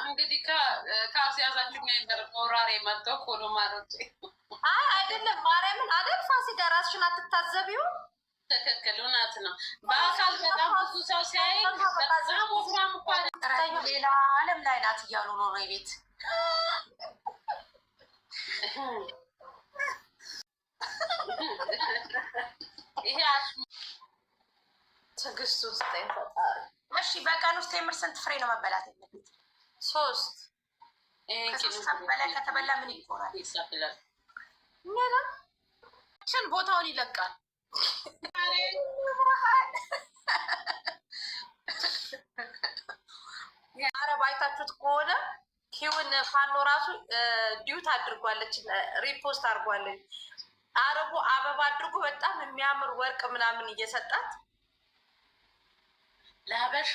እንግዲህ ከአስያዛችሁ ወራሬ መጥቶ ኮሎ ማለት አይደለም። ማርያምን አይደል ፋሲካ ራስሽን አትታዘቢው? ትክክል፣ እውነት ነው። በአካል በጣም ብዙ ሰው ሲያይ በጣም ወፍራም እኮ ሌላ ዓለም ላይ ናት እያሉ ነው ቤት ይሄ ትዕግስት ውስጥ ፈጣሪ። እሺ በቀን ውስጥ የምር ስንት ፍሬ ነው መበላት ያለበት? 3 በላይ ከተበላ ምን ይቆራል? ምንም ቦታውን ይለቃል። አረብ አይታችሁት ከሆነ ኪውን ፋኖ ራሱ ዲዩት አድርጓለች፣ ሪፖስት አድርጓለች። አረቡ አበባ አድርጎ በጣም የሚያምር ወርቅ ምናምን እየሰጣት ለሀበሻ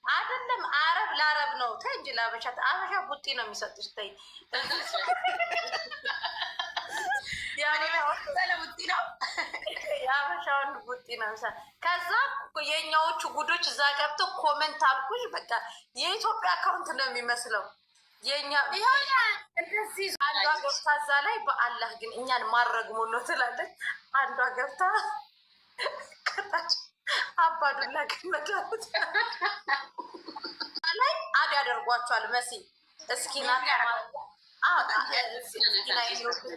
አይደለም፣ አረብ ለአረብ ነው። ተይ እንጂ ለሀበሻ አበሻ ቡጢ ነው የሚሰጡሽ። ተይ የሀበሻውን ቡጢ ነው የሚሰ ከዛ የእኛዎቹ ጉዶች እዛ ገብተው ኮመንት አልኩሽ። በቃ የኢትዮጵያ አካውንት ነው የሚመስለው። የኛ እንደዚህ አንዷ ገብታ እዛ ላይ በአላህ ግን እኛን ማረግሞ ነው ትላለች። አንዷ ገብታ ከታች አባዱላ ገመዳት ላይ አድ ያደርጓቸዋል። መሲ እስኪና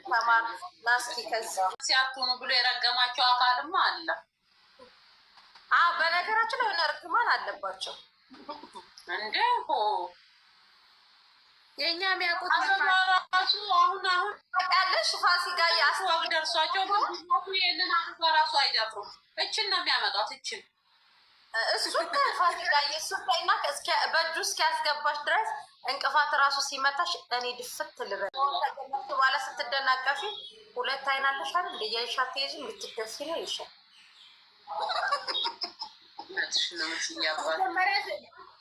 ተማር ናስኪ ከዚ ሲያቱኑ ብሎ የረገማቸው አካልማ አለ። በነገራችን የሆነ እርግማን አለባቸው እንደ የእኛ የሚያውቁት ራሱ አሁን ያለሽ ፋሲካ ያስዋግ ደርሷቸው ይህንን በራሱ አይደፍሩም። እችን ነው የሚያመጣት። እችን እሱ ፋሲካ የሱና በእጁ እስኪያስገባሽ ድረስ እንቅፋት ራሱ ሲመታሽ እኔ ድፍት ልበል በኋላ ስትደናቀፊ 2 አይን አለሽ አይደል? እንደየሻት ይዝ ልትደፊ ነው ይሻል።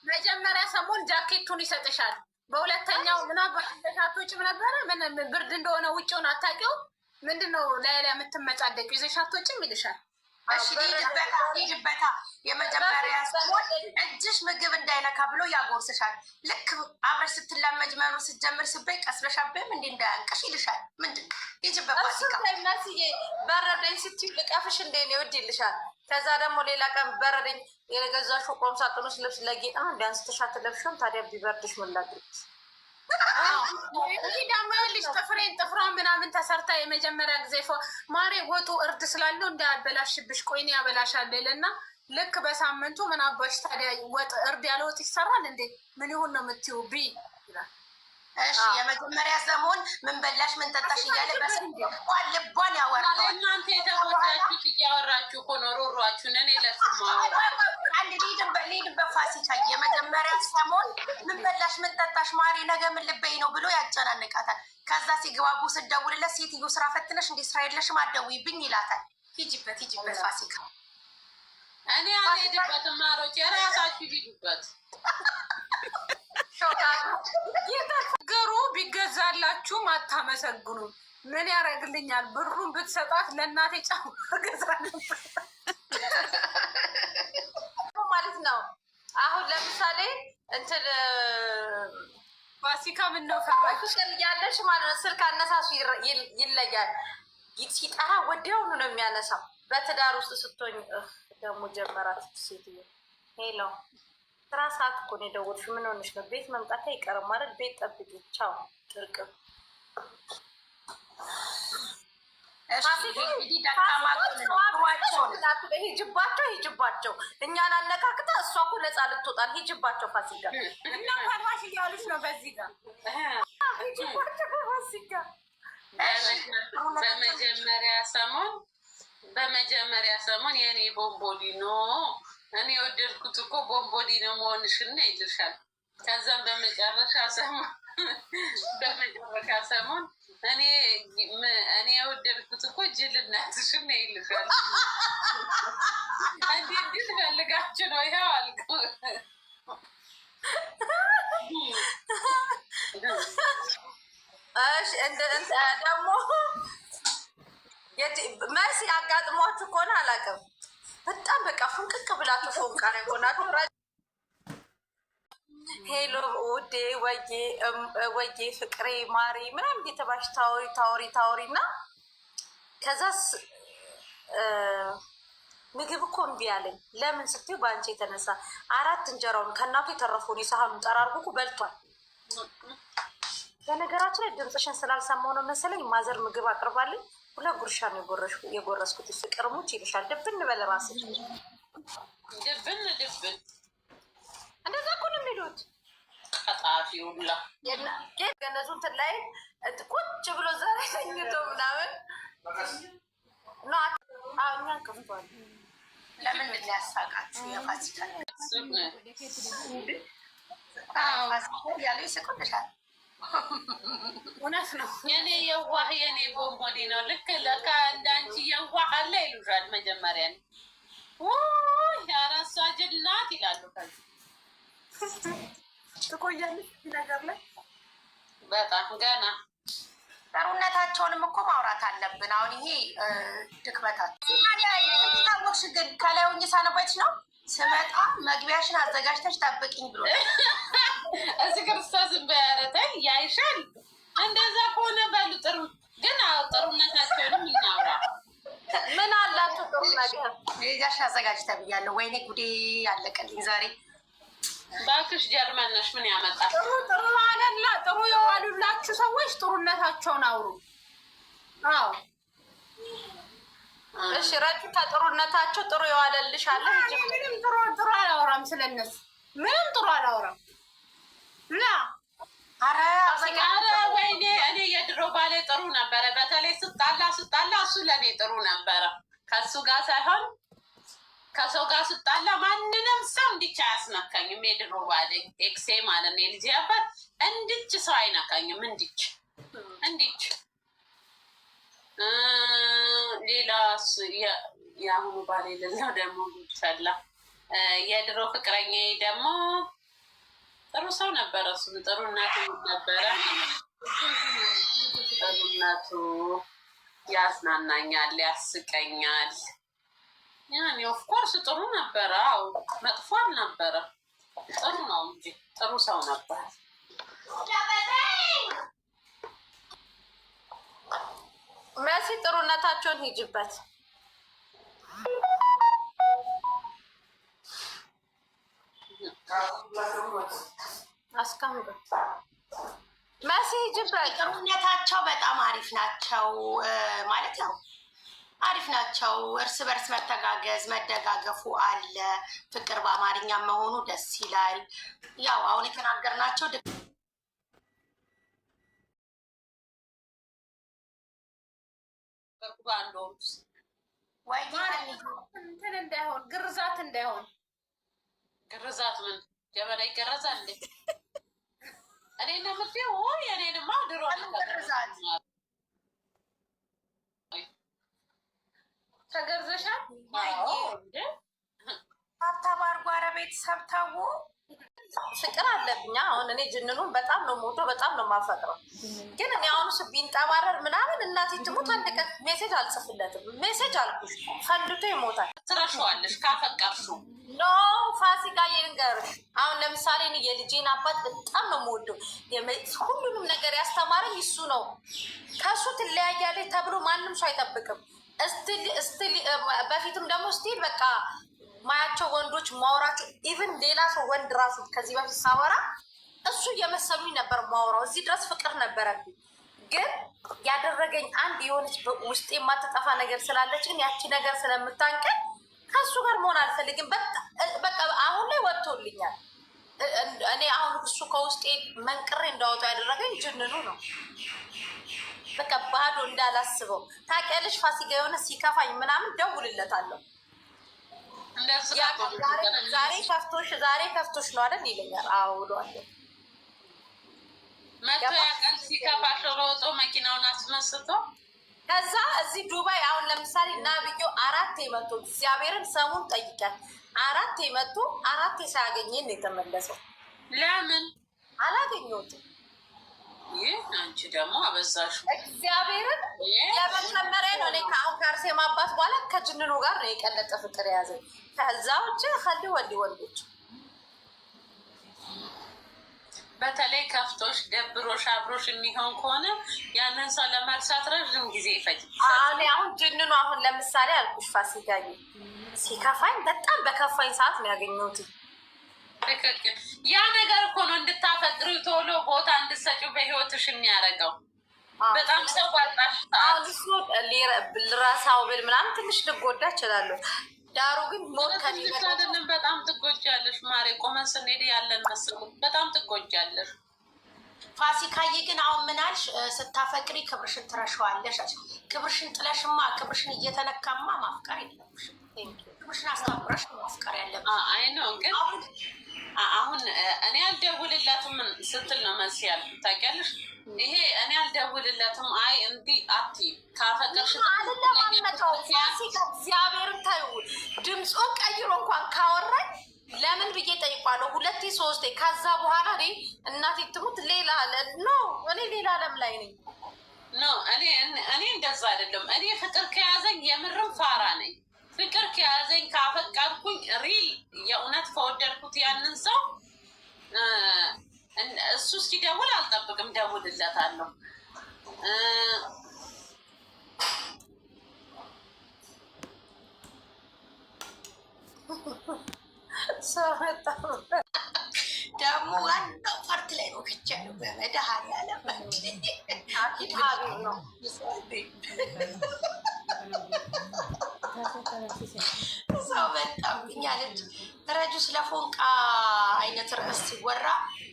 መጀመሪያ ሰሞን ጃኬቱን ይሰጥሻል። በሁለተኛው ምናባቶችም ነበረ ምን ብርድ እንደሆነ ውጭውን አታውቂው። ምንድነው ላይ የምትመጻደቅ ይዘሻቶችም ይልሻል። እሺ ሊድበታ የመጀመሪያ ሰሞን እጅሽ ምግብ እንዳይነካ ብሎ ያጎርስሻል። ልክ አብረሽ ስትላመጅ መኑ ስትጀምር ስበይ ቀስበሻበም እንዲ እንዳያንቀሽ ይልሻል። ምንድነው ይጅበባ ሲቃመስዬ በረደኝ ስትይ ልቀፍሽ እንደ ነው ይወድልሻል። ከዛ ደግሞ ሌላ ቀን በረደኝ የገዛሽው ቆም ሳጥኖች ልብስ ለጌጥ ነው ቢያንስ ተሻት ለብሽም ታዲያ ቢበርድሽ ምን ላድርግ? ይህ ደግሞ ልጅ ጥፍሯን ምናምን ተሰርታ የመጀመሪያ ጊዜ ማሬ ወጡ እርድ ስላለው እንዳያበላሽብሽ ቆይኔ ያበላሻል እና ልክ በሳምንቱ ምን አባሽ ታዲያ ወጥ እርድ ያለ ወጥ ይሰራል እንዴ? ምን ይሁን ነው የምትይው? ቢ ይላል። እሺ የመጀመሪያ ሰሞን ምን በላሽ ምን ጠጣሽ እያለ ልቧን ያወራል። እናንተ የተጎዳችሁት እያወራችሁ እኮ ነው ሮሯችሁን። እኔ ለስማ ሊድበት ፋሲካ የመጀመሪያ ሰሞን ምን በላሽ ምን ጠጣሽ ማሪ ነገ ምን ልበይ ነው ብሎ ያጨናንቃታል። ከዛ ሲግባቡ ስደውልለት ሴትዮ ስራ ፈትነሽ እንዲ ስራ የለሽም አትደውይብኝ ይላታል። ሂጂበት ፋሲካ። እኔ አልሄድበትም ማሮች የራሳችሁ ሂዱበት። ገሩ ቢገዛላችሁም አታመሰግኑ። ምን ያደርግልኛል? ብሩን ብትሰጣት ለእናቴ ጫማ ገዛለሁ ማለት ነው። አሁን ለምሳሌ እንትን ፋሲካ ምን ነው ፈራሽ ያለሽ ማለት ነው። ስልክ አነሳሱ ይለያል። ሲጠራ ወዲያውኑ ነው የሚያነሳው። በትዳር ውስጥ ስትሆኝ ደግሞ ጀመራት ሴትዮ ሄሎ ስራ ሰዓት እኮ ነው የደወልሽው። ምን ሆነሽ ነው? ቤት መምጣት አይቀርም ማለት ቤት ጠብቂ። ቻው ጥርቅም ሂጅባቸው። እኛን አነካክታ እሷ እኮ ነፃ ልትወጣል። ሂጅባቸው ፋሲካ እና ፈራሽ እያሉሽ ነው። በዚህ ጋር ፋሲካ በመጀመሪያ ሰሞን የእኔ ቦምቦሊኖ እኔ የወደድኩት እኮ ቦምቦሊኖ መሆንሽን ይልሻል። ከዛም በመጨረሻ ሰሞን እኔ የወደድኩት እኮ ጅልናትሽን ይልሻል። እንዴት ፈልጋችሁ ነው? ይኸው አልኩ። ደግሞ መሲ አጋጥሟችሁ ከሆነ አላውቅም። በጣም በቃ ፍንቅቅ ብላችሁ ፎንቃ ነው የሆናችሁ። ሄሎ ውዴ ወዬ ፍቅሬ ማሪ ምናምን እየተባልሽ ታወሪ እና ከዛስ ምግብ እኮ እምቢ አለኝ። ለምን ስትይው በአንቺ የተነሳ 4 እንጀራውን ከእናቱ የተረፈውን የሳህኑን ጠራርጎ እኮ በልቷል። በነገራችን ላይ ድምፅሽን ስላልሰማሁ ነው መሰለኝ ማዘር ምግብ አቅርባለኝ 2 ጉርሻ ነው የጎረስኩት። ፍቅር ሙች ይልሻል። ድብን በል እራስሽ ድብን እንደዛ እኮ ነው የሚሉት። ቀጣፊ ሁላ ገነዙ እንትን ላይ ቁጭ ብሎ ዛሬ ተኝቶ ምናምን እኛን ከፍቷል። ለምን ያሳቃችሁ? የፋሲካ ያለ ይስቁልሻል። እውነት ነው። የኔ የዋህ የኔ ቦምቦዲ ነው። ልክ ለካ እንዳንቺ የዋህ አለ ይሉሻል። መጀመሪያ ያራሷ ጅል ናት ይላሉ። ከዚህ ትቆያለች ነገር ላይ በጣም ገና ጥሩነታቸውንም እኮ ማውራት አለብን። አሁን ይሄ ድክመታቸው ታወቅሽ። ግን ከላይ ሆኜ ሳነባይች ነው ስመጣ መግቢያሽን አዘጋጅተሽ ጠብቅኝ ብሎ እዚህ ክርስቶስን በያረተኝ ያይሻል። እንደዛ ከሆነ በሉ ጥሩ። ግን ጥሩነታቸውንም እናውራ። ምን አላችሁ ጥሩ ነገር? ዛሽን አዘጋጅ ተብያለሁ። ወይኔ ጉዴ አለቀልኝ ዛሬ። ባክሽ ጀርመን ነሽ ምን ያመጣል? ጥሩ አለላ ጥሩ የዋሉላችሁ ሰዎች ጥሩነታቸውን አውሩ። አዎ እሺ። ረጁ ከጥሩነታቸው ጥሩ የዋለልሽ አለ። ምንም ጥሩ አላወራም ስለነሱ ምንም ጥሩ አላወራም። አረ ወይኔ እኔ የድሮ ባሌ ጥሩ ነበረ። በተለይ ስጣላ እሱ ለእኔ ጥሩ ነበረ። ከሱ ጋር ሳይሆን ከሰው ጋር ስጣላ ማንንም ሰው እንዲች አያስነካኝም። የድሮ ባሌ ኤክሴ ማለት ነው። የልጅ አባት እንድች ሰው አይነካኝም። እንዲች ሌላ የአሁኑ ባሌ ልለው ደግሞ ፈላ። የድሮ ፍቅረኛ ደግሞ ጥሩ ሰው ነበረ። እሱም ጥሩ እናቱ ነበረ። ጥሩ እናቱ ያዝናናኛል፣ ያስቀኛል። ያኔ ኦፍኮርስ ጥሩ ነበረ። አዎ መጥፎ አልነበረ። ጥሩ ነው እንጂ ጥሩ ሰው ነበር። መሲ ጥሩነታቸውን ሂጅበት። አስቀምጡ መሲ ሂጅበት። ጥሩነታቸው በጣም አሪፍ ናቸው ማለት ነው። አሪፍ ናቸው። እርስ በርስ መተጋገዝ መደጋገፉ አለ። ፍቅር በአማርኛ መሆኑ ደስ ይላል። ያው አሁን የተናገርናቸው እንትን እንዳይሆን ግርዛት እንዳይሆን። ግርዛት ምን ጀበና ይገረዛል እንዴ? እኔ እንደምትይው የኔንማ ድሮ ግርዛት ተገርዘሻል? ሀብታም ጓረ ቤተሰብ ተው። ፍቅር አለብኛ። አሁን እኔ ጅንኑን በጣም ነው የምወደው፣ በጣም ነው የማፈቅረው። ግን እኔ አሁን እሱ ቢንጠባረር ምናምን እናቴ ትሙት አንድ ቀን ሜሴጅ አልጽፍለትም። ሜሴጅ አልኩሽ ፈንድቶ ይሞታል። ትረሺዋለሽ ካፈቀርሽው። ኖ ፋሲካ ልንገርሽ፣ አሁን ለምሳሌ እኔ የልጄን አባት በጣም ነው የምወደው። ሁሉንም ነገር ያስተማረኝ እሱ ነው። ከእሱ ትለያያለች ተብሎ ማንም ሰው አይጠብቅም። እስቲል በፊትም ደግሞ ስቲል በቃ ማያቸው ወንዶች ማውራቸው ኢቭን ሌላ ሰው ወንድ ራሱ ከዚህ በፊት ሳወራ እሱ እየመሰሉኝ ነበር ማውራው። እዚህ ድረስ ፍቅር ነበረብኝ። ግን ያደረገኝ አንድ የሆነች ውስጥ የማትጠፋ ነገር ስላለች ግን ያቺ ነገር ስለምታንቀን ከእሱ ጋር መሆን አልፈልግም። በቃ አሁን ላይ ወጥቶልኛል። እኔ አሁን እሱ ከውስጤ መንቅሬ እንዳወጡ ያደረገኝ ጅንኑ ነው። በቃ ባዶ እንዳላስበው ታውቂያለሽ። ፋሲካ የሆነ ሲከፋኝ ምናምን ደውልለታለሁ። ዛሬ ከፍቶሽ ነው አይደል ይለኛል። አዎ ብሏለሁ። መቶ ያቀን ሲከፋሽ ሮጦ መኪናውን አስመስቶ ከዛ እዚህ ዱባይ አሁን ለምሳሌ እና ብዮ 4 መቶ እግዚአብሔርን ሰሙን ጠይቂያት 4 መቶ 4 ሳያገኘን ነው የተመለሰው። ለምን አላገኘሁትም? ይህ አንቺ ደግሞ አበዛሽ። እግዚአብሔርን የመጀመሪያ ነው። እኔ ከአሁን ከአርሴማ አባት በኋላ ከጅንኑ ጋር ነው የቀለጠ ፍቅር የያዘኝ። ከዛ ውጭ ከል ወንዶች በተለይ ከፍቶሽ ደብሮሽ አብሮሽ የሚሆን ከሆነ ያንን ሰው ለመርሳት ረዥም ጊዜ ይፈጅብሻል። አሁን ጅንኑ አሁን ለምሳሌ አልኩሽ ፋሲካዬ ሲከፋኝ በጣም በከፋኝ ሰዓት ነው ያገኘሁት። ትክክል። ያ ነገር እኮ ነው እንድታፈቅሪ ቶሎ ቦታ እንድትሰጪው በህይወትሽ የሚያደርገው። በጣም ሰው ባጣሽ ሰዓት እሱ ልረሳው ብል ምናምን ትንሽ ልጎዳ እችላለሁ። ዳሩ ግን አይደለም በጣም ትጎጃለሽ ማሬ። ቆመን ስንሄድ ያለን መስሎት በጣም ትጎጃለሽ። ፋሲካዬ ግን አሁን ምናልሽ ስታፈቅሪ ክብርሽን ትረሸዋለሽ። ክብርሽን ጥለሽማ ክብርሽን እየተነካማ ማፍቀር የለብሽም። ክብርሽን አስከብረሽ ማፍቀር ያለብሽ። አይ ነው ግን አሁን እኔ አልደውልላትም ስትል ነው መልስ ያልኩት ታውቂያለሽ። ይሄ እኔ አልደውልለትም አይ እንዲህ አትይም። ካፈቀርሽ አለለማመጠው እግዚአብሔርን ታዩ ድምፁን ቀይሮ እንኳን ካወራኝ ለምን ብዬ ጠይቋለሁ። 2 3 ከዛ በኋላ እኔ እናቴ ትሙት ሌላ እኔ ሌላ ዓለም ላይ ነኝ። እኔ እንደዛ አይደለም። እኔ ፍቅር ከያዘኝ የምርም ፋራ ነኝ። ፍቅር ከያዘኝ ካፈቀርኩኝ ሪል የእውነት ከወደድኩት ያንን ሰው እሱ እስኪደውል አልጠብቅም፣ ደውልለታለሁ። ደግሞ ዋናው ፓርት ላይ ነው ከቻሉ በመድኃኒዓለም ነው ሰው በጣም ያለች ረጁ ስለ ፎንቃ አይነት ርዕስ ሲወራ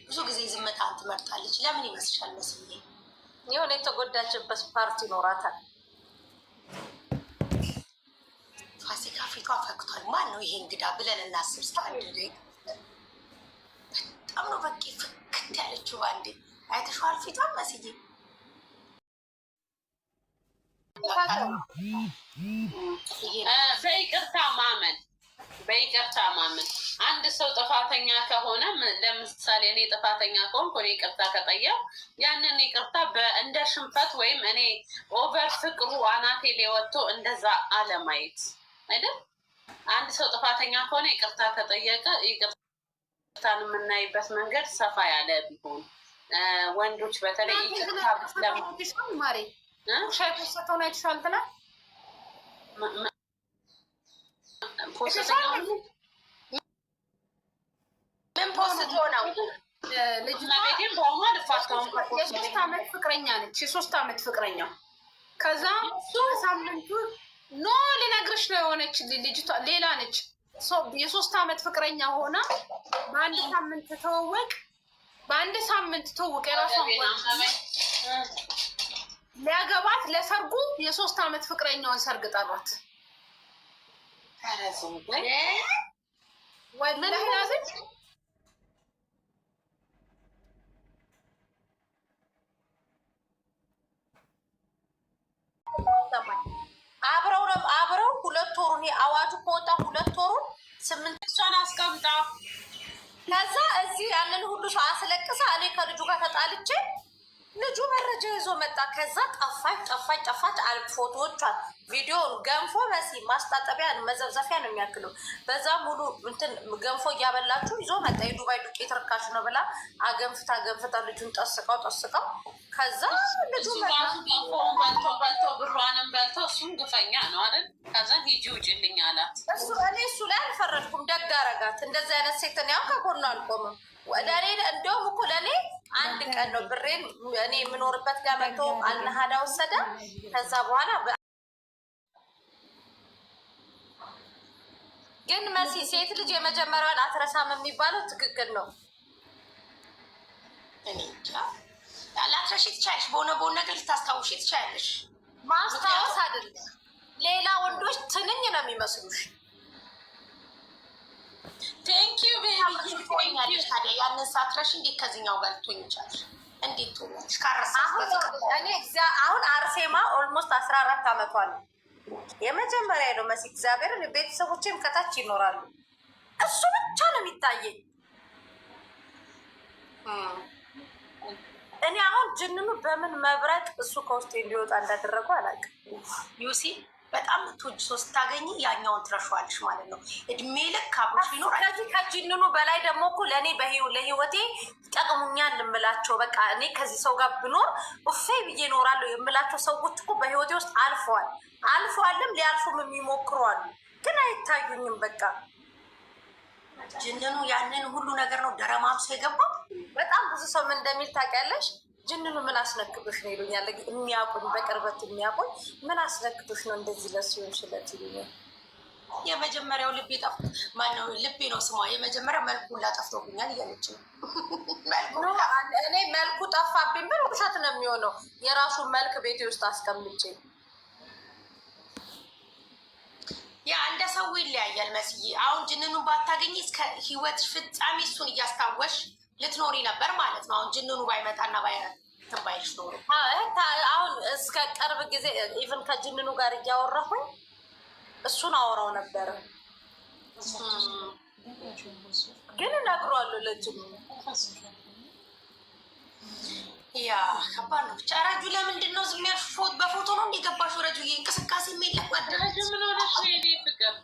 ብዙ ጊዜ ዝምታን ትመርጣለች። ለምን ይመስልሻል? መስዬ የሆነ የተጎዳችበት ፓርቲ ይኖራታል። ፋሲካ ፊቷ ፈክቷል። ማን ነው ይሄ እንግዳ ብለን እናስብ። ስታንድ በጣም ነው በቂ ፍክት ያለችው። አንዴ አይተሸዋል ፊቷን መስዬ በይቅርታ ማመን አንድ ሰው ጥፋተኛ ከሆነ ለምሳሌ እኔ ጥፋተኛ ከሆንኩ እኔ ይቅርታ ከጠየው ያንን ይቅርታ እንደ ሽንፈት ወይም እኔ ኦቨር ፍቅሩ አናቴ ላይ ወጥቶ እንደዛ አለማየት አይደል። አንድ ሰው ጥፋተኛ ከሆነ ይቅርታ ከጠየቀ ይቅርታን የምናይበት መንገድ ሰፋ ያለ ቢሆን ወንዶች በተለይ ይቅርታ ማሬ ሻይ ፖስተውን አይተሻል ብላ ምን ፖስት ሆነው የ3 ዓመት ፍቅረኛ ነች። የ3 ዓመት ፍቅረኛ ከዛ ሳምንቱ ልነግርሽ ነው የሆነች ልጅቷ ሌላ ነች። የ3 ዓመት ፍቅረኛ ሆና በአንድ ሳምንት ተወወቅ የራሷን ሊያገባት ለሰርጉ የ3 ዓመት ፍቅረኛውን ሰርግ ጠሯት። አብረው 2 ወሩን አዋጁ ከወጣ 2 ወሩን 8 እሷን አስቀምጣ ከዛ እዚህ ያንን ሁሉ ሰው አስለቅሳ እኔ ከልጁ ጋር ተጣልቼ ልጁ መረጃ ይዞ መጣ። ከዛ ጠፋች። ፎቶዎቿን ቪዲዮን ገንፎ መሲ ማስታጠቢያ መዘብዘፊያ ነው የሚያክለው። በዛ ሙሉ እንትን ገንፎ እያበላችሁ ይዞ መጣ። የዱባይ ዱቄት ርካሽ ነው ብላ አገንፍታ ልጁን ጠስቀው ከዛ ልጁ በልቶ ብሯንም በልቶ እሱም ግፈኛ ነው አይደል። ከዛ ሂጂ ውጭልኝ አላት። እሱ ላይ አልፈረድኩም። ደግ አረጋት። እንደዚህ አይነት ሴት እኔ አሁን ከጎኗ አልቆምም። እንደውም እኮ ለእኔ አንድ ቀን ነው ብሬን እኔ የምኖርበት ጋር መጥቶ አልነሃዳ ወሰደ። ከዛ በኋላ ግን መሲ ሴት ልጅ የመጀመሪያዋን አትረሳም የሚባለው ትክክል ነው። እኔ እንጃ ላትረሺ ትችያለሽ። በሆነ ነገር ልታስታውሽ ትችያለሽ። ማስታወስ አይደለም ሌላ ወንዶች ትንኝ ነው የሚመስሉሽ። ቴንኪዩ ቤቢ። ታዲያ ያንን ሳትረሺ እንዴት ከዚህኛው ጋር ልትሆኝ ይቻልሽ? እንዴት ትሆኛለሽ? አሁን አርሴማ ኦልሞስት 14 ዓመቷ ነው። የመጀመሪያ ነው መሲ። እግዚአብሔርን ቤተሰቦችም ከታች ይኖራሉ። እሱ ብቻ ነው የሚታየኝ። እኔ አሁን ጅንኑ በምን መብረቅ እሱ ከውስጥ እንዲወጣ እንዳደረጉ አላውቅም። ዩሲ በጣም ምትወጂ ሰው ስታገኝ ያኛውን ትረሻዋለሽ ማለት ነው። እድሜ ልክ አብሮሽ ይኖራል። ከዚህ ከጅንኑ በላይ ደግሞ እኮ ለእኔ ለህይወቴ ጠቅሙኛል የምላቸው በቃ እኔ ከዚህ ሰው ጋር ብኖር እፌ ብዬ እኖራለሁ የምላቸው ሰዎች እኮ በህይወቴ ውስጥ አልፈዋልም ሊያልፉም የሚሞክሩ አሉ፣ ግን አይታዩኝም። በቃ ጅንኑ ያንን ሁሉ ነገር ነው ደረማምሶ የገባው። በጣም ብዙ ሰው ምን እንደሚል ታውቂያለሽ? ጅንኑ ምን አስነክቶሽ ነው ይሉኛል። የሚያውቁኝ በቅርበት የሚያውቁኝ ምን አስነክቶሽ ነው እንደዚህ ለሱ ይሆንሽለት ይሉኛል። የመጀመሪያው ልቤ ማነው ልቤ ነው ስሟ። የመጀመሪያ መልኩ ሁላ ጠፍቶብኛል እያለች ነው። እኔ መልኩ ጠፋብኝ ብል ውሸት ነው የሚሆነው። የራሱን መልክ ቤቴ ውስጥ አስቀምጬ ያ እንደ ሰው ይለያያል መስዬ። አሁን ጅንኑን ባታገኝ እስከ ህይወት ፍጻሜ እሱን እያስታወሽ ልትኖሪ ነበር ማለት ነው። አሁን ጅንኑ ባይመጣና ባይልሽ ኖሩ። አሁን እስከ ቅርብ ጊዜ ኢቨን ከጅንኑ ጋር እያወራሁኝ እሱን አወራው ነበረ፣ ግን እነግረዋለሁ ለጅንኑ። ያ ከባድ ነው ብቻ። ረጁ ለምንድን ነው ዝም ያልሽ? በፎቶ ነው እንዲገባሽው? ረጁ እንቅስቃሴ የሚለቅ ረጁ ምን ሆነሽ? የኔ ፍቅር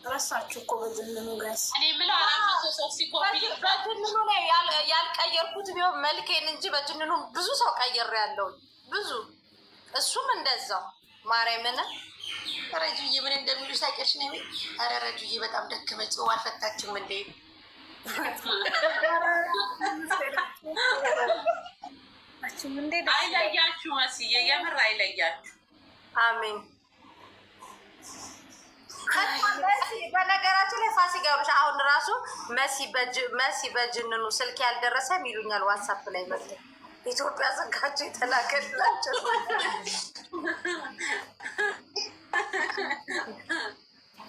ረሳችሁ እኮ በጅንኑ ጋይስ። እኔ የምለው በጅንኑ ላይ ያልቀየርኩት ቢሆን መልኬን እንጂ በጅንኑ ብዙ ሰው ቀየር ያለው ብዙ፣ እሱም እንደዛው ማርያምን። ረጁዬ ምን እንደሚሉሽ ታውቂያለሽ? ነው ኧረ ረጁዬ በጣም ደከመች፣ ጽዋ አልፈታችም እንዴ? አይለያችሁ መስዬ፣ የምር አይለያችሁ። አሜን። በነገራችን ላይ ፋሲካ ይኸውልሽ፣ አሁን ራሱ መሲ በጅንኑ ስልክ ያልደረሰም ይሉኛል። ዋትሳፕ ላይ መለ ኢትዮጵያ ዘጋቸው የተላከላቸው።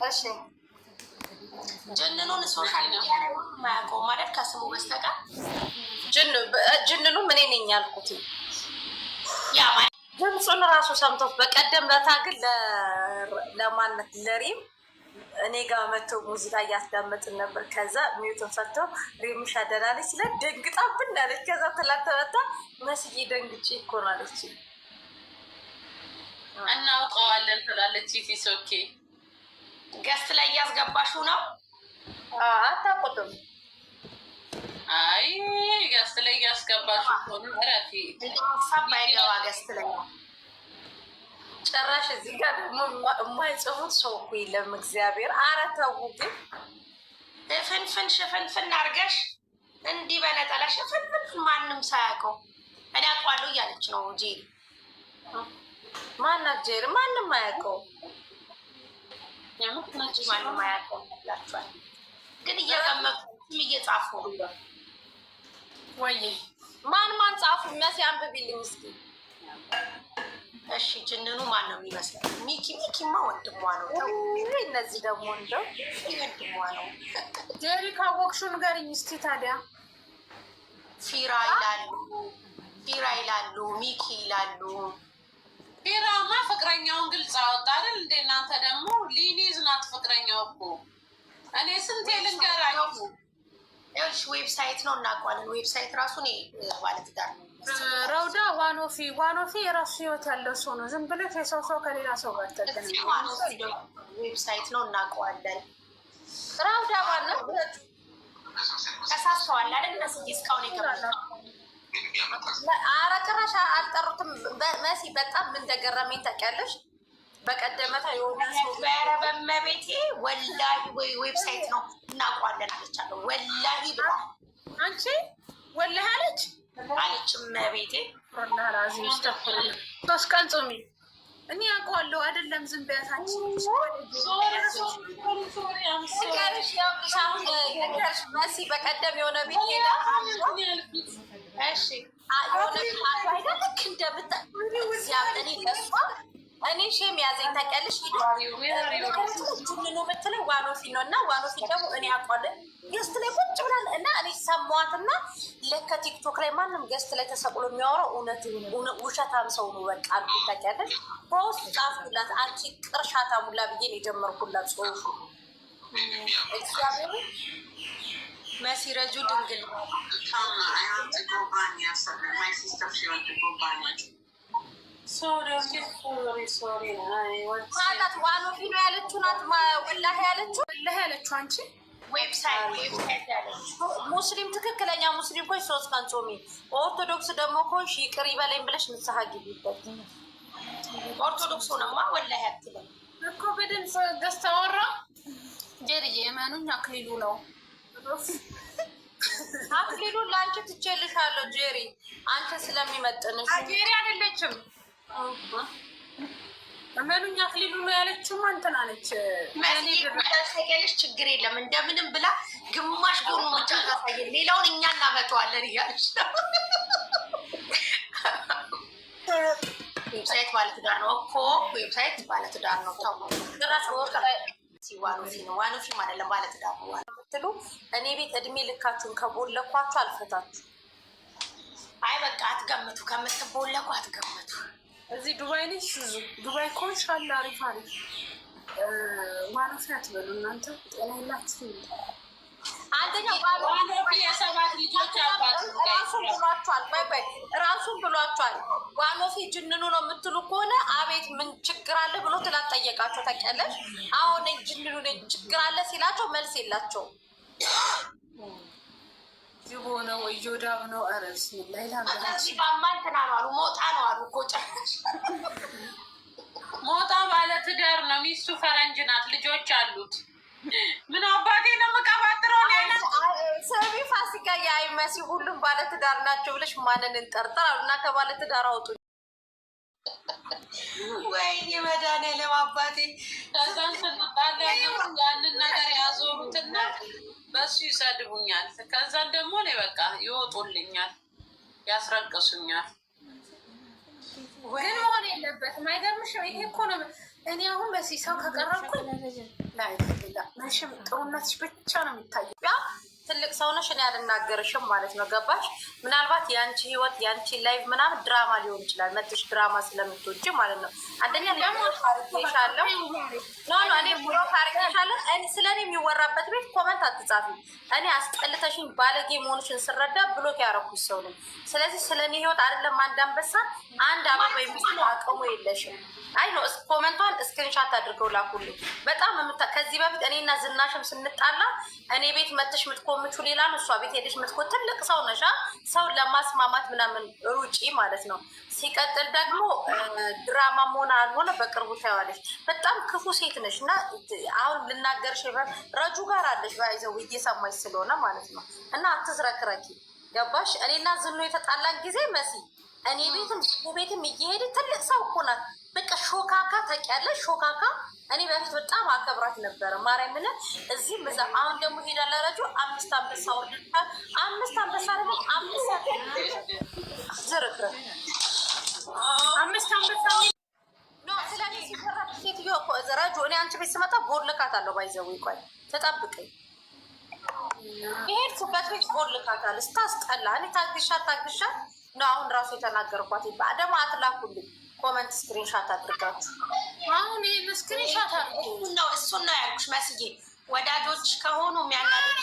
እሺ ጅንኑን ሶሻል ሚዲያ ላይ ማያውቀው ማለት ከስሙ በስተቀር ጅንኑ ምን ነኝ ያልኩት ያ ድምፁን ራሱ ሰምቶት በቀደም ለታ ግን ለማነት ለሪም እኔ ጋር መቶ ሙዚቃ እያስዳመጥን ነበር። ከዛ ሚዩቱን ፈቶ ሪምሻ ደህና ነች ሲለን ደንግጣብን አለች። ከዛ ትላንት መስዬ ደንግጬ እኮ ነው አለች። እናውቀዋለን ትላለች። ኦኬ ገስት ላይ እያስገባሽው ነው? አታውቁትም? አይ ገስት ላይ እያስገባሽው ሆኑ ረፊ ባይገባ ገስት ላይ ጭራሽ እዚህ ጋር ደግሞ የማይጽፉት ሰው እኮ የለም። እግዚአብሔር ኧረ ተው ግን ፍንፍን ሽፍንፍን አድርገሽ እንዲህ በነጠላ ሽፍንፍን ማንም ሳያውቀው እኔ አውቀዋለሁ እያለች ነው ጄሪ። ማናት ጄሪ? ማንም አያውቀው ማንም አያውቀው ላችኋል። ግን እየቀመጡ እየጻፉ ወይ ማን ጻፉ? መሲ አንብቢልኝ እስኪ። እሺ ጅንኑ ማን ነው የሚመስለው? ሚኪማ ወንድሟ ነው። እነዚህ ደግሞ እንደው ወንድሟ ነው። ጄሪ ካወቅሽው ንገሪኝ እስኪ። ታዲያ ፊራ ይላሉ፣ ሚኪ ይላሉ። ፊራማ ፍቅረኛውን ግልጽ አወጣ አይደል እንዴ? እናንተ ደግሞ ሊኒዝ ናት ፍቅረኛው እኮ። እኔ ስንቴ ልንገራችሁ። ይኸውልሽ ዌብሳይት ነው እናውቀዋለን። ዌብሳይት ራሱ ባለትዳር ነው። ረውዳ ዋኖፊ የራሱ ህይወት ያለው ሰው ነው። ዝም ብለሽ የሰው ከሌላ ሰው ጋር ተገናኝ። ዌብሳይት ነው እናውቀዋለን። ረውዳ ዋነው ተሳስተዋል አይደል? መስዬ እስካሁን የገባል። ኧረ ጭራሽ አልጠሩትም። መሲ በጣም ምን እንደገረመኝ ታውቂያለሽ? በቀደመታ የሆነ ኧረ በመቤቴ ወላሂ ዌብሳይት ነው እናውቀዋለን አለቻለሁ። ወላሂ ብላ አንቺ ወላሂ አለች እመቤቴ። ሶስት ቀን ጾሚ እኔ አውቀዋለሁ አይደለም። ዝም በያታችን መሲ በቀደም የሆነ ቤት ሄዳ ልክ እንደምታ እኔ ሼም ያዘኝ ታውቂያለሽ። ጅንኑ የምትለው ዋኖፊ ነው እና ዋኖፊ ደግሞ እኔ አውቀዋለሁ። ገስት ላይ ቁጭ ብላል እና እኔ ሰማዋትና ለካ ቲክቶክ ላይ ማንም ገስት ላይ ተሰቅሎ የሚያወራው ውሸታም ሰው ነው በቃ አልኩ። ታውቂያለሽ በውስጥ ጻፍኩላት። አንቺ ቅርሻታ ሙላ ብዬ ነው የጀመርኩላት ጽሁፉ። እግዚአብሔር መሲ ረጁ ድንግል ማለት ዋኖፊ ነው ያለችው ናት። ወላሂ ያለችው አንቺ ዌብሳይት ያለችው ሙስሊም ትክክለኛ ሙስሊም ኮች 3 ቀን ጾሚ፣ ኦርቶዶክስ ደግሞ ኮች ይቅር ይበለኝ ብለሽ ንስሐ ግቢበት። ኦርቶዶክስ ሆነማ ወላሂ አትልም እኮ በድምፅ ደስታ ወራ ጀርዬ የማኑኝ አክሊሉ ነው። አክሊሉ ለአንቺ ትቼልሻለሁ ጄሪ፣ አንቺ ስለሚመጥንሽ። ጄሪ አይደለችም እመኑኝ አክሊሉ ነው ያለችው። እንትና ነች ሰገለች። ችግር የለም እንደምንም ብላ ግማሽ ጎኑ ብቻ ታሳየን፣ ሌላውን እኛ እናመጣዋለን እያለች ነው። ዌብሳይት ባለትዳር ነው እኮ ዌብሳይት ባለትዳር ነው። ዋኖፊ ነው ዋኖፊም አይደለም ባለትዳር ነው ምትሉ እኔ ቤት እድሜ ልካችሁን ከቦለኳችሁ አልፈታችሁ። አይ በቃ አትገምቱ፣ ከምትቦለቁ አትገምቱ። እዚህ ዱባይ ነች ሹዙ ዱባይ ኮንሽ አለ አሪፍ አሪፍ ዋኖፊ አትበሉ እናንተ ጤና የላችሁ። አንደኛ ዋኖፊ የሰባት ልጆች አባት ራሱን ብሏቸዋል። ባይ ራሱን ብሏቸዋል። ዋኖፊ ጅንኑ ነው የምትሉ ከሆነ አቤት ምን ችግር አለ ብሎ ትላት ጠየቃቸው። ታውቂያለሽ? አሁን ጅንኑ ችግር አለ ሲላቸው መልስ የላቸው። ጅቦ ነው እዮዳብ ነው አረስ ላይላ እዚህ ባማንትና ነው አሉ ሞጣ ነው አሉ እኮ ጨራሽ ሞጣ ባለ ትዳር ነው። ሚስቱ ፈረንጅ ናት፣ ልጆች አሉት። ምን አባቴ ነው የምቀባጥረው? ሰሚ ፋሲካ የአይመሲ ሁሉም ባለትዳር ናቸው ብለሽ ማንን እንጠርጠር አሉ እና ከባለትዳር አውጡ። ወይኔ መድኃኒዓለም አባቴ። ከዛን ስንጣለ ያንን ነገር ያዞሩትና በሱ ይሰድቡኛል። ከዛን ደግሞ እኔ በቃ ይወጡልኛል፣ ያስረቅሱኛል። ግን መሆን የለበትም። አይገርምሽም? ይሄ እኮ ነው። እኔ አሁን በዚህ ሰው ከቀረብኩ መሽም ጥሩነትሽ ብቻ ነው የሚታየው። ትልቅ ሰው ነሽ፣ እኔ አልናገርሽም ማለት ነው። ገባሽ? ምናልባት የአንቺ ህይወት የአንቺ ላይፍ ምናምን ድራማ ሊሆን ይችላል። መጥሽ ድራማ ስለምትወጪ ማለት ነው። አንደኛ ታሪሻለሁ እኔ ብሎ ታሪሻለሁ። ስለ እኔ የሚወራበት ቤት ኮመንት አትጻፊ። እኔ አስጠልተሽኝ ባለጌ መሆንሽን ስረዳ ብሎክ ያረኩሽ ሰው ነኝ። ስለዚህ ስለ እኔ ህይወት አይደለም አንድ አንበሳ አንድ አበባ የሚስሉ አቅሙ የለሽም። አይ ነው ኮመንቷን እስክሪንሻት አድርገው ላኩልኝ። በጣም ከዚህ በፊት እኔና ዝናሽም ስንጣላ እኔ ቤት መጥሽ ምትኮምቹ ሌላ ነው፣ እሷ ቤት ሄደሽ ምትኮ ትልቅ ሰው ነሻ። ሰውን ለማስማማት ምናምን ሩጪ ማለት ነው። ሲቀጥል ደግሞ ድራማ መሆን አልሆነ በቅርቡ ታይዋለሽ። በጣም ክፉ ሴት ነሽ እና አሁን ልናገርሽ ረጁ ጋር አለሽ ባይዘው እየሰማሽ ስለሆነ ማለት ነው። እና አትዝረክረኪ። ገባሽ? እኔና ዝኑ የተጣላን ጊዜ መሲ እኔ ቤትም እየሄደ ትልቅ ሰው እኮ ናት። በቃ ሾካካ ታውቂያለሽ? ሾካካ እኔ በፊት በጣም አከብራት ነበረ። ማርያምን እዚህም እዛ። አሁን ደግሞ ሄዳለ ረጁ 5 አንበሳ ወርድታ 5 አንበሳ ደግሞ 5 ዝርክረ 5 አንበሳ ኖ ስለኔ ሲፈራ ሴትዮ እኮ ረጁ እኔ አንቺ ቤት ስመጣ ቦርልካታለሁ። ባይዘው ይቆይ ተጠብቀኝ። የሄድኩበት ቤት ቦርልካታለሁ። ስታስጠላ እኔ ታግሻ ነው አሁን ራሱ የተናገርኳት። ደግሞ አትላኩልኝ ኮመንት ስክሪንሻት አድርጋችሁ አሁን ይህ ስክሪንሻት እሱን ነው ያልኩሽ መስዬ። ወዳጆች ከሆኑ የሚያናደድ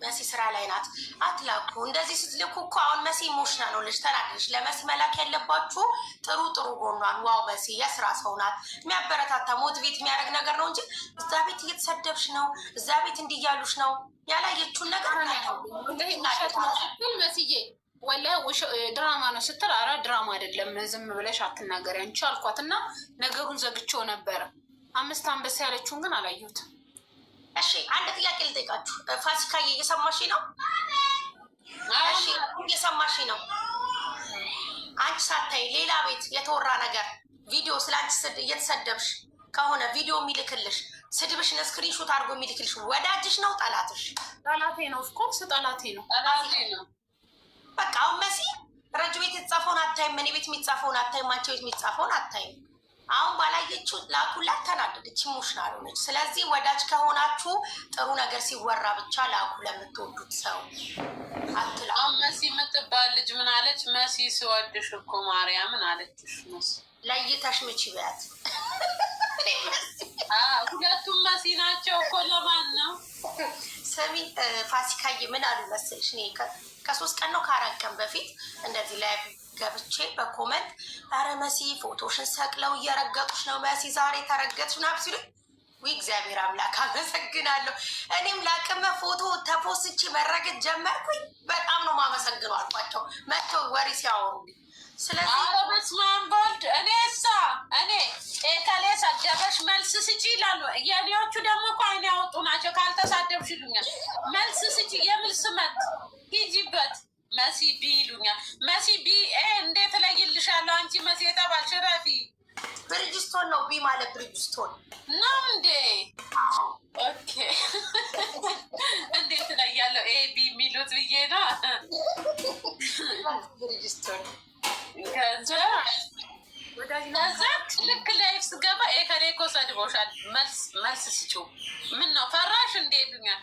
መሲ ስራ ላይ ናት። አትላኩ። እንደዚህ ስትልኩ እኮ አሁን መሲ ኢሞሽናል ነው ልጅ ተናደሽ። ለመሲ መላክ ያለባችሁ ጥሩ ጎኗን። ዋው መሲ የስራ ሰው ናት። የሚያበረታታ ሞቲቬት የሚያደርግ ነገር ነው እንጂ እዛ ቤት እየተሰደብሽ ነው፣ እዛ ቤት እንዲህ እያሉሽ ነው። ያላየችውን ነገር መስዬ ወላሂ ድራማ ነው ስትል፣ ኧረ ድራማ አይደለም ዝም ብለሽ አትናገሪ አንቺ አልኳት እና ነገሩን ዘግቼው ነበረ። 5 አንበሳ ያለችውን ግን አላየሁትም። እሺ አንድ ጥያቄ ልጠይቃችሁ። ፋሲካዬ እየሰማሽ ነው? እሺ እየሰማሽ ነው? አንቺ ሳታይ ሌላ ቤት የተወራ ነገር ቪዲዮ ስለ አንቺ እየተሰደብሽ ከሆነ ቪዲዮ የሚልክልሽ ስድብሽን ስክሪንሾት አድርጎ የሚልክልሽ ወዳጅሽ ነው ጠላትሽ? ጠላቴ ነው። ኦፍኮርስ ጠላቴ ነው። በቃ አሁን መሲ ረጅ ቤት የተጻፈውን አታይም፣ እኔ ቤት የሚጻፈውን አታይም፣ አንቺ ቤት የሚጻፈውን አታይም። አሁን ባላየችው ላኩላት፣ ተናደደች፣ ኢሞሽናል ሆነች። ስለዚህ ወዳጅ ከሆናችሁ ጥሩ ነገር ሲወራ ብቻ ላኩ። ለምትወዱት ሰው አትላ። አሁን መሲ የምትባል ልጅ ምን አለች? መሲ ስወድሽ እኮ ማርያምን አለችሽ። መሲ ለይተሽ ምች ቢያት ሁለቱም መሲ ናቸው እኮ። ለማን ነው ሰሚ ፋሲካዬ ምን አሉ መሰልሽ? እኔ ከ3 ቀን ነው ከ4 ቀን በፊት እንደዚህ ላይ ገብቼ በኮመንት ኧረ መሲ ፎቶሽን ሰቅለው እየረገጡሽ ነው መሲ ዛሬ ተረገጥሽ ምናምን ሲሉኝ ውይ እግዚአብሔር አምላክ አመሰግናለሁ። እኔም ላቅመ ፎቶ ተፖስቼ መረገጥ ጀመርኩኝ። በጣም ነው ማመሰግነው አልኳቸው መጥተው ወሬ ሲያወሩልኝ። ስለዚህ በስመ አብ ወልድ እኔ ኤከሌ ሰደበሽ መልስ ስጪ ይላሉ። የኔዎቹ ደግሞ እኮ አይን ያወጡ ናቸው። ካልተሳደብሽ ይሉኛል። መልስ ስጪ የምል ስመት ሂጂበት መሲ ቢ ይሉኛል። መሲ ቢ እንዴት እለይልሻለሁ? አንቺ መሲ የተባልሽ ረፊ ብሪጅስቶን ነው ቢ ማለት ብሪጅስቶን ነው እንዴ? ኦኬ እንዴት እለያለሁ? ኤ ቢ የሚሉት ብዬ ነው። ብሪጅስቶን ከዛ ልክ ላይፍ ስገባ ከኔ እኮ ሰድቦሻል መልስ ስጪው። ምን ነው ፈራሽ እንዴ ይሉኛል።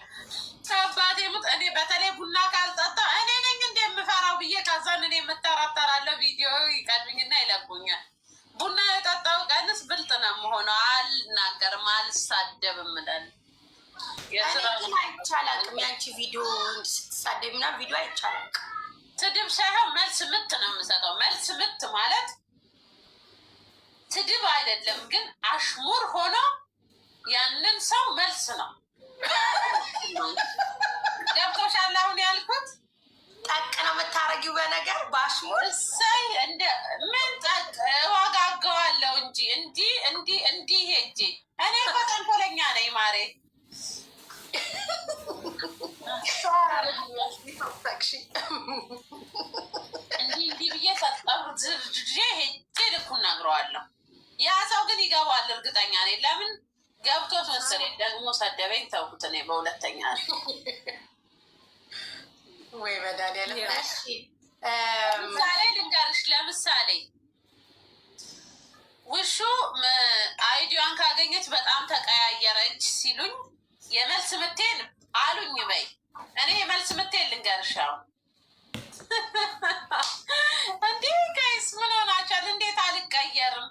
አባቴ ሙት እኔ በተለይ ቡና ካልጠጣ እኔ ነኝ እንደምፈራው ብዬ ከዛን እኔ የምጠራጠራለሁ። ቪዲዮ ይቀድኝና ይለቁኛል። ቡና የጠጣው ቀንስ ብልጥ ነው የምሆነው። አልናገርም፣ አልሳደብም እላለሁ። አይቻላቅም ያንቺ ቪዲዮ ስትሳደብ ምናምን ቪዲዮ አይቻላቅም። ስድብ ሳይሆን መልስ ምት ነው የምሰጠው። መልስ ምት ማለት ስድብ አይደለም፣ ግን አሽሙር ሆኖ ያንን ሰው መልስ ነው። ገብቶሻል አሁን ያልኩት? ጠቅ ነው የምታረጊው በነገር በአሽሙር እሰይ እንደ ምን ጠቅ ዋጋገዋለሁ እንጂ እንዲህ ሄጄ እኔ እኮ ተንኮለኛ ነኝ ማሬ። እንዲህ ብዬ ሰጠሩ ዝርጅ ሄጄ ልኩን ነግረዋለሁ። ያ ሰው ግን ይገባዋል እርግጠኛ ነኝ። ለምን ገብቶት መሰለኝ ደግሞ ሰደበኝ። ተውኩት። እኔ በሁለተኛ ወይ መድኃኒዓለም ምሳሌ ልንገርሽ። ለምሳሌ ውሹ አይዲዋን ካገኘች በጣም ተቀያየረች ሲሉኝ የመልስ ምቴን አሉኝ በይ። እኔ የመልስ ምቴን ልንገርሻው። እንዲህ ከይስ ምን ሆናችኋል? እንዴት አልቀየርም?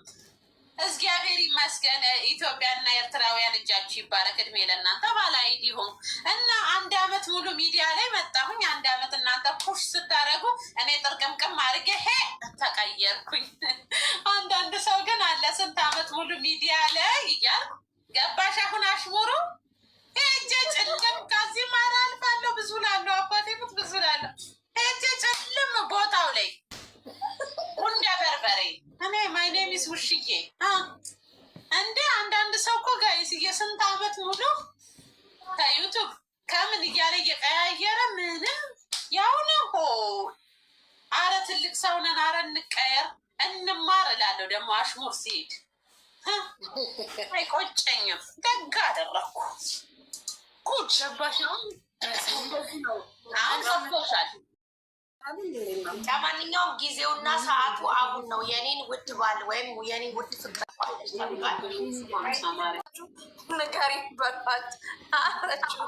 እግዚአብሔር ይመስገን። ኢትዮጵያና ኤርትራውያን እጃችሁ ይባረክ። እድሜ ለእናንተ ባለ አይዲ ሆኑ እና 1 አመት ሙሉ ሚዲያ ላይ መጣሁኝ። 1 አመት እናንተ ፑሽ ስታደረጉ እኔ ጥርቅምቅም አድርጌ ተቀየርኩኝ። አንዳንድ ሰው ግን አለ ስንት አመት ሙሉ ሚዲያ ላይ እያልኩ ገባሽ። አሁን አሽሙሩ ሄጄ ጭልም ከዚህ ማር አልፋለሁ። ብዙ ላለሁ አባቴ ሙት ብዙ ላለሁ ሄጄ ጭልም ቦታው ላይ እንደ በርበሬ እኔ ማይ ኔም ኢዝ ውሽዬ እንደ አንዳንድ ሰው እኮ ጋይስ የስንት አመት ሙሉ ከዩቱብ ከምን እያለ እየቀያየረ ምንም ያው ነው። አረ ትልቅ ሰው ነን፣ አረ እንቀየር እንማር እላለሁ። ደግሞ አሽሙር ሲሄድ አይቆጨኝም። ደግ አደረኩ። ጉድ ገባሽ ነው። አሁን ገብቶሻል። ለማንኛውም ጊዜውና ሰዓቱ አሁን ነው። የኔን ውድ ባል ወይም የኔን ውድ ፍቅር ንገሪ በቃት አረችው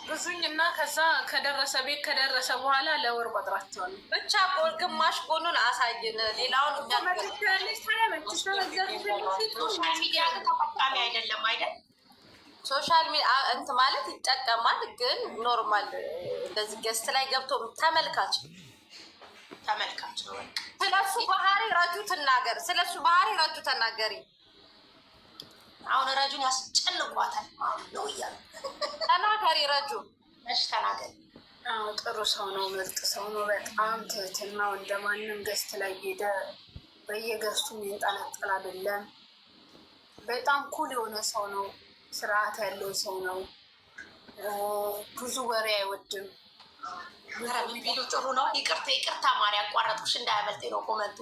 ብዙኝ እና ከዛ ከደረሰ ቤት ከደረሰ በኋላ ለወር ቆጥራቸዋል። ብቻ ግማሽ ጎኑን አሳይን፣ ሌላውን ሶሻል ሚዲያ ተጠቃሚ አይደለም አይደል? ሶሻል ሚዲያ እንት ማለት ይጠቀማል፣ ግን ኖርማል እንደዚህ ገስት ላይ ገብቶ ተመልካች ነው። ስለሱ ባህሪ ረጁ ትናገር፣ ስለሱ ባህሪ ረጁ ተናገሪ። አሁን ረጁን ያስጨንቋታል ነው እያሉ ተናገሪ። ረጁ እሺ ተናገሪ። ጥሩ ሰው ነው፣ ምርጥ ሰው ነው። በጣም ትህትናው እንደማንም ገስት ላይ ሄደ በየገስቱ የሚንጠለጠል አይደለም። በጣም ኩል የሆነ ሰው ነው። ስርዓት ያለው ሰው ነው። ብዙ ወሬ አይወድም። ቢሉ ጥሩ ነው። ይቅርታ ማሪ ያቋረጥኩሽ እንዳያመልጠኝ ነው ኮመንቱ።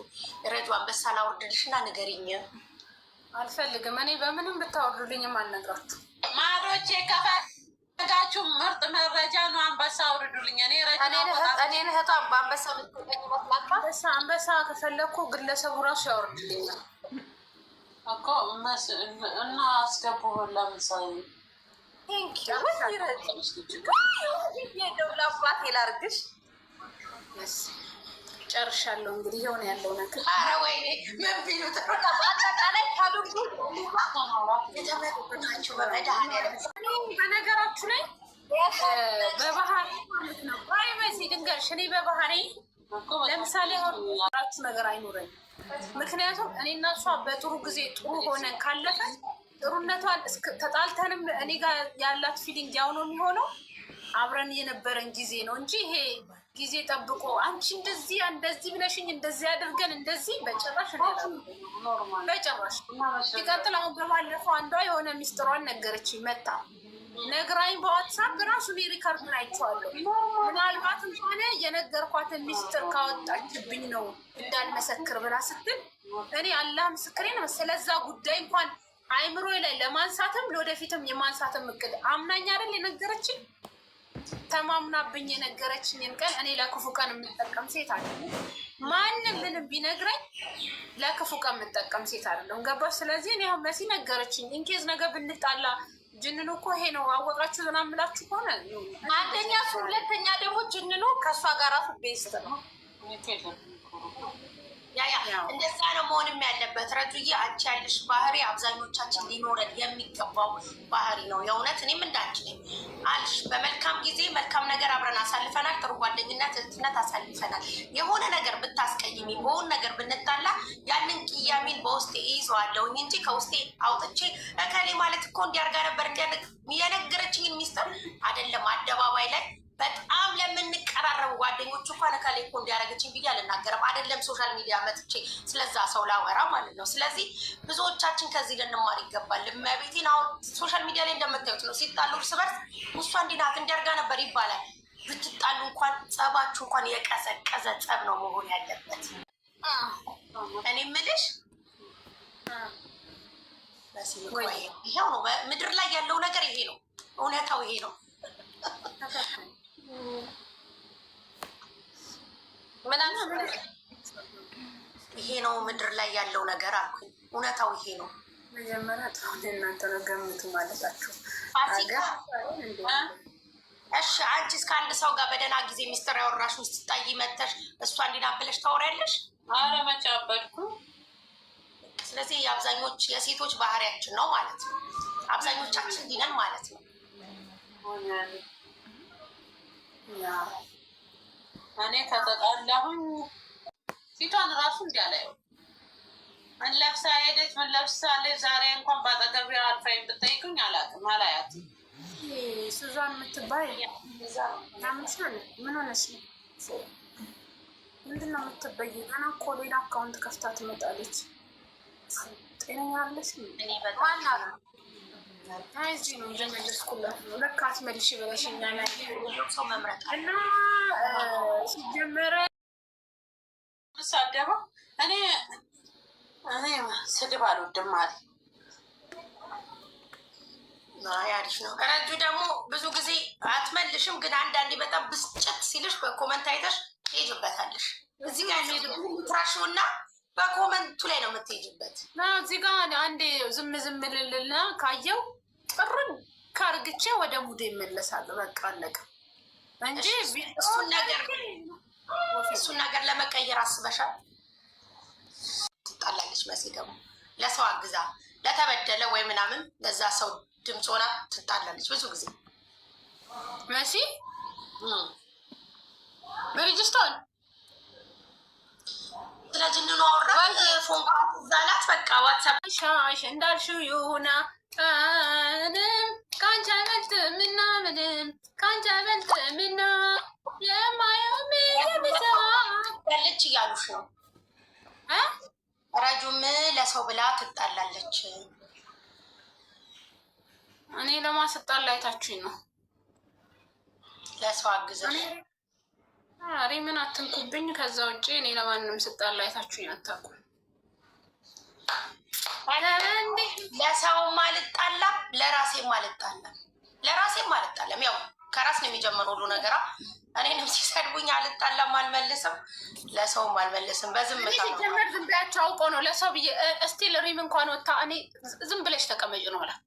ረጁ አንበሳ ላውርድልሽ እና ንገሪኝ። አልፈልግም። እኔ በምንም ብታወርዱልኝም አልነግራችሁ። ማሮቼ ከፈለጋችሁ ምርጥ መረጃ ነው። አንበሳ አውርዱልኝ። እኔን እህቷን በአንበሳ ምትገኝ ይመስላችኋል? አንበሳ ከፈለግኩ ግለሰቡ ራሱ ያወርድልኛል እኮ እና አስገቡ። ለምሳሌ ደውላባት ላርግሽ። ጨርሻለሁ። እንግዲህ የሆነ ያለው ነገር ወይኔ ምን ቢሉ አጠቃላይ ከልቡ በነገራችሁ ላይ በባህሪ ማለት ነው ፕራይቬሲ ድንገርሽ እኔ በባህሪ ለምሳሌ ራችሁ ነገር አይኖረኝ። ምክንያቱም እኔ እና እሷ በጥሩ ጊዜ ጥሩ ሆነን ካለፈ ጥሩነቷን ተጣልተንም እኔ ጋር ያላት ፊሊንግ ያው ነው የሚሆነው አብረን የነበረን ጊዜ ነው እንጂ ይሄ ጊዜ ጠብቆ አንቺ እንደዚህ ብለሽኝ እንደዚህ አድርገን እንደዚህ በጭራሽ በጭራሽ። ሲቀጥል አሁን በባለፈው አንዷ የሆነ ሚስጥሯን ነገረችኝ መታ ነግራኝ በዋትሳፕ ራሱ ሪከርድ አይቼዋለሁ። ምናልባትም ሆነ የነገርኳትን ሚስጥር ካወጣችብኝ ነው እንዳልመሰክር ብላ ስትል እኔ አላህ ምስክሬ ነው። ስለዛ ጉዳይ እንኳን አይምሮ ላይ ለማንሳትም ለወደፊትም የማንሳትም እቅድ አምናኝ አይደል የነገረችኝ። ተማምናብኝ የነገረችኝን ቀን እኔ ለክፉ ቀን የምጠቀም ሴት አለ። ማንም ምንም ቢነግረኝ ለክፉ ቀን የምጠቀም ሴት አይደለም። ገባሽ? ስለዚህ እኔ አሁን መሲ ነገረችኝ። ኢንኬዝ ነገር ብንጣላ ጅንኑ እኮ ይሄ ነው አወቃችሁ ምናምን ብላችሁ ከሆነ አንደኛ እሱ፣ ሁለተኛ ደግሞ ጅንኑ ከእሷ ጋር ራሱ ቤስት ነው። እንደዛ ነው መሆንም ያለበት። ረጁዬ አንቺ ያለሽ ባህሪ አብዛኞቻችን ሊኖረን የሚገባው ባህሪ ነው። የእውነት እኔም እንዳንቺ ነኝ አልሽ። በመልካም ጊዜ መልካም ነገር አብረን አሳልፈናል። ጥሩ ጓደኝነት፣ እህትነት አሳልፈናል። የሆነ ነገር ብታስቀይሚ፣ በሆነ ነገር ብንጣላ ያንን ቅያሜን በውስጤ ይይዘዋለሁኝ እንጂ ከውስጤ አውጥቼ እከሌ ማለት እኮ እንዲያርጋ ነበር የነገረችኝን ሚስጥር አይደለም አደባባይ ላይ በጣም ለምንቀራረቡ ጓደኞች እንኳን እከሌ እኮ እንዲያደረገችኝ ብዬ አልናገርም። አይደለም ሶሻል ሚዲያ መጥቼ ስለዛ ሰው ላወራ ማለት ነው። ስለዚህ ብዙዎቻችን ከዚህ ልንማር ይገባል። እመቤቴን አሁን ሶሻል ሚዲያ ላይ እንደምታዩት ነው። ሲጣሉ እርስ በርስ እሷ እንዲህ ናት እንዲያርጋ ነበር ይባላል። ብትጣሉ እንኳን ጸባችሁ እንኳን የቀዘቀዘ ጸብ ነው መሆን ያለበት። እኔ የምልሽ ይሄው ነው ምድር ላይ ያለው ነገር ይሄ ነው። እውነታው ይሄ ነው። ይሄ ነው ምድር ላይ ያለው ነገር አልኩኝ። እውነታው ይሄ ነው። መጀመሪያ እናንተ ነው ገምቱ ማለታችሁ። እሺ አንቺስ ከአንድ ሰው ጋር በደህና ጊዜ ሚስጥር ያወራሽ ውስጥ ጣይ መተሽ እሷ እንዲና ብለሽ ታወሪያለሽ? አረ መጫበድኩ። ስለዚህ የአብዛኞች የሴቶች ባህሪያችን ነው ማለት ነው። አብዛኞቻችን እንዲነን ማለት ነው። እኔ ከተጣላሁኝ ፊቷን ራሱ እንዲያላየው ምን ለብሳ ሄደች፣ ምን ለብሳለች። ዛሬ እንኳን በአጠገብ አልፋኝ ብጠይቁኝ አላውቅም፣ አላያትም። ሱዛን የምትባይ ያምሻል። ምን ሆነሽ ነው? ምንድን ነው የምትበይ? ገና እኮ ሌላ አካውንት ከፍታ ትመጣለች። ጤነኛ አለች? ማና እዚህ ነው እንደመለስኩላት ነው። ለካ አትመልሽ ብለሽኛል ሰው መምረጥ እና ሲጀመረ ሳደበው እኔ ስድብ አልወድም ማለት አሪፍ ነው። ረጁ ደግሞ ብዙ ጊዜ አትመልሽም፣ ግን አንዳንዴ በጣም ብስጭት ሲልሽ በኮመንት አይተሽ ትሄጅበታለሽ። እዚህ ጋር ትራሽው እና በኮመንቱ ላይ ነው የምትሄጅበት። እዚህ ጋር አንዴ ዝም ልልና ካየው ጥርን ካርግቼ ወደ ሙዴ ይመለሳል። በቃ አለቀ እንጂ እሱን ነገር ለመቀየር አስበሻል? ትጣላለች መሲ ደግሞ ለሰው አግዛ ለተበደለ ወይ ምናምን ለዛ ሰው ድምፅ ሆና ትጣላለች ብዙ ጊዜ መሲ በሪጅስቶን ስለጅንኑ አወራ ፎንቃ ዛላት በቃ ዋትሳፕ ሻሽ እንዳልሽው ይሁና ምንም ከአንቺ አይበልጥም እና ምንም ከአንቺ አይበልጥም እና የማየው ሚብሳ ያለች እያሉሽ ነው። ረጁም ለሰው ብላ ትጣላለች። እኔ ለማስጣል አይታችሁኝ ነው። ለሰው አግዘሽ አሬ ምን አትንኩብኝ። ከዛ ውጭ እኔ ለማንም ስጣል አይታችሁኝ አታውቁም። ለሰውም አልጣላም፣ ለራሴም አልጣላም። ለራሴም አልጣላም። ያው ከራስ ነው የሚጀምረው ሁሉ ነገር። እኔንም ሲሰድቡኝ አልጣላም፣ አልመልስም፣ ለሰውም አልመልስም። በዝምታ ሲጀመር ዝም ብያቸው አውቀው ነው ለሰው ብዬ እስቲል ሪም እንኳን ወታ እኔ ዝም ብለሽ ተቀመጭ ነው አላት።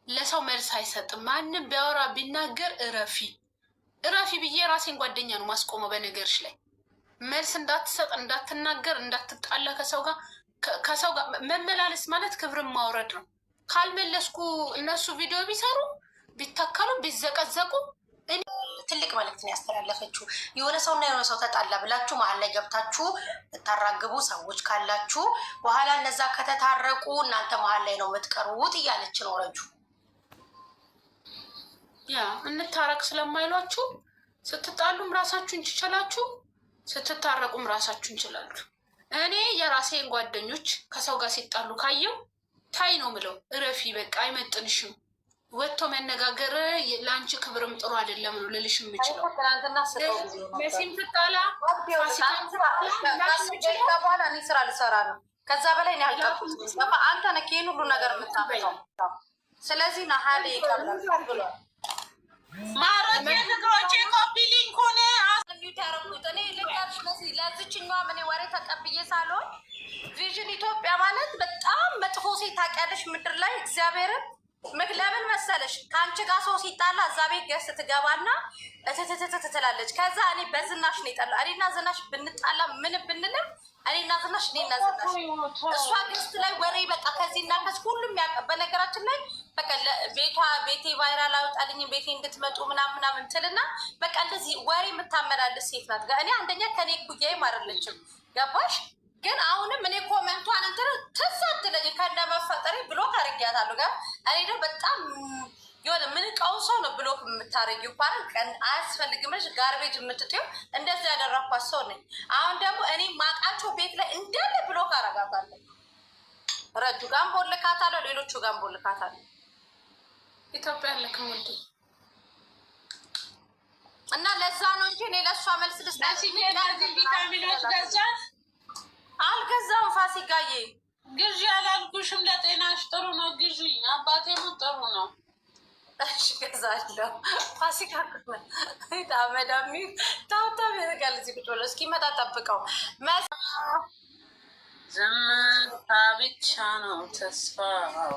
ለሰው መልስ አይሰጥም። ማንም ቢያወራ ቢናገር እረፊ ብዬ ራሴን ጓደኛ ነው ማስቆመው። በነገርሽ ላይ መልስ እንዳትሰጥ፣ እንዳትናገር፣ እንዳትጣላ ከሰው ጋር መመላለስ ማለት ክብርን ማውረድ ነው። ካልመለስኩ እነሱ ቪዲዮ ቢሰሩ ቢተከሉ ቢዘቀዘቁ ትልቅ መልዕክትን ያስተላለፈችው የሆነ ሰውና የሆነ ሰው ተጣላ ብላችሁ መሀል ላይ ገብታችሁ ታራግቡ ሰዎች ካላችሁ በኋላ እነዛ ከተታረቁ እናንተ መሀል ላይ ነው የምትቀሩት እያለች ነው ረጁ። ያ እንታረቅ ስለማይሏችሁ ስትጣሉም ራሳችሁን ትችላችሁ፣ ስትታረቁም ራሳችሁን ትችላችሁ። እኔ የራሴን ጓደኞች ከሰው ጋር ሲጣሉ ካየው ታይ ነው ምለው፣ እረፊ በቃ አይመጥንሽም፣ ወጥቶ መነጋገር ለአንቺ ክብርም ጥሩ አይደለም ነው ልልሽ የምችለው። መሲም ትጣላ በኋላ እኔ ስራ ልሰራ ነው። ከዛ በላይ እኔ አልጠብቅም። አንተ ነህ ይሄን ሁሉ ነገር የምታመጣው። ስለዚህ ናሀሌ ይቀርላል ማሮቼ ፍቅሮቼ ኮፒ ሊንኩን ያረጉት እኔ ልንገርሽ መሲ ለዚችኛዋ ምን ወሬ ተቀብዬ ሳልሆን ቪዥን ኢትዮጵያ ማለት በጣም መጥፎ ሴት ታውቂያለሽ ምድር ላይ እግዚአብሔርን ለምን መሰለሽ ከአንቺ ጋር ሰው ሲጣላ እዛ ቤት ገስ ትገባና እትትትት ትላለች። ከዛ እኔ በዝናሽ ነው የጠላ እኔና ዝናሽ ብንጣላ ምን ብንልም እኔና ዝናሽ እኔና ዝናሽ እሷ ገስት ላይ ወሬ በቃ ከዚህና ከዚህ ሁሉም በነገራችን ላይ በቃ ቤቴ ቫይራል አወጣልኝ ቤቴ እንድትመጡ ምናምን ትልና በቃ እንደዚህ ወሬ የምታመላልስ ሴት ናት። እኔ አንደኛ ከኔ ኩያይም አይደለችም ገባሽ? ግን አሁንም እኔ ኮመንቷን እንትን ትሳትለኝ ከእንደመፈጠሪ ብሎክ አድርጊያታለሁ። ጋር እኔ ደግሞ በጣም የሆነ ምን ቀው ሰው ነው ብሎክ የምታደርጊው ባል ቀን አያስፈልግም ብለሽ ጋርቤጅ የምትጥዩ እንደዚህ ያደረኳት ሰው ነኝ። አሁን ደግሞ እኔ ማቃቸው ቤት ላይ እንዳለ ብሎክ አረጋታለሁ። ረጁ ጋር ቦልካታለሁ፣ ሌሎቹ ጋር ቦልካታለሁ። ኢትዮጵያ ያለክም ወንድ እና ለዛ ነው እንጂ እኔ ለእሷ መልስ ቪታሚኖች ገዛት አልገዛም። ፋሲካዬ ግዢ አላልኩሽም? ለጤናሽ ጥሩ ነው ግዢ። አባቴም ጥሩ ነው። እሺ ገዛለሁ። ፋሲካ ታመዳሚ ታውታም ያደርጋል። እዚህ ቁጭ ብሎ እስኪመጣ ጠብቀው። ዝምታ ብቻ ነው ተስፋው።